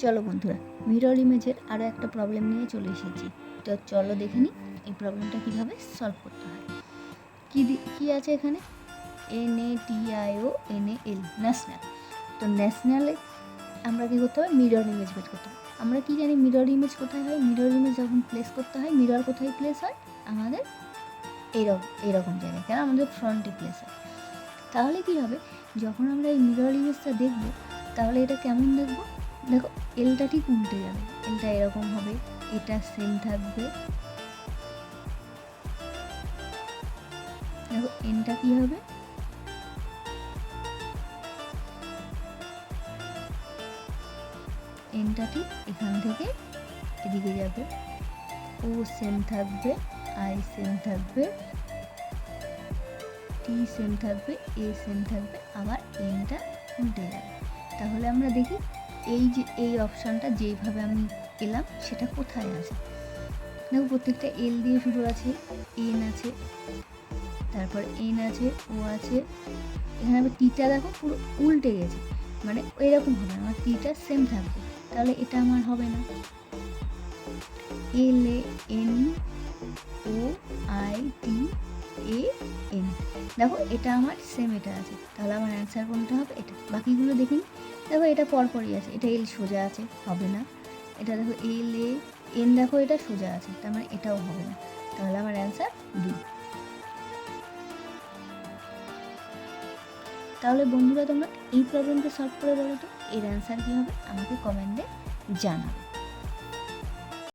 চলো বন্ধুরা, মিরর ইমেজের আরও একটা প্রবলেম নিয়ে চলে এসেছি। তো চলো দেখে নিই এই প্রবলেমটা কীভাবে সলভ করতে হয়। কী আছে এখানে? NATIONAL, national. তো ন্যাশনালে আমরা কী করতে হবে? মিরর ইমেজ বের করতে হবে। আমরা কি জানি মিরর ইমেজ কোথায় হয়? মিরর ইমেজ যখন প্লেস করতে হয়, মিরর কোথায় প্লেস হয়? আমাদের এইরকম জায়গায়, কেন আমাদের ফ্রন্টে প্লেস হয়। তাহলে কী হবে, যখন আমরা এই মিরর ইমেজটা দেখব, তাহলে এটা কেমন দেখব? দেখো, এলটা ঠিক উল্টে যাবে, এলটা এরকম হবে, এটা সেম থাকবে। দেখো এনটা কি হবে? এনটা ঠিক এখান থেকে এদিকে যাবে, ও সেম থাকবে, আই সেম থাকবে, টি সেম থাকবে, এ সেম থাকবে, আবার এনটা উল্টে যাবে। তাহলে আমরা দেখি এই অপশানটা যেইভাবে আমি এলাম সেটা কোথায় আছে। দেখো প্রত্যেকটা এল দিয়ে শুরু আছে, এন আছে, তারপর এন আছে, ও আছে, এখানে আবার টিটা দেখো পুরো উল্টে গেছে, মানে এরকম হবে, আমার টিটা সেম থাকবে, তাহলে এটা আমার হবে না। L A N O I T A N, দেখো এটা আমার সেম, এটা আছে, তাহলে আমার অ্যান্সার কোনটা হবে? এটা। বাকিগুলো দেখিনি, দেখো এটা পরপরই আছে, এটা এল সোজা আছে, হবে না। এটা দেখো এল এ এন, দেখো এটা সোজা আছে, তার মানে এটাও হবে না, তাহলে আমার অ্যান্সার 2। তাহলে বন্ধুরা, তোমরা এই প্রবলেমটা সলভ করে বলো তো এর অ্যান্সার কী হবে, আমাকে কমেন্টে জানাবে।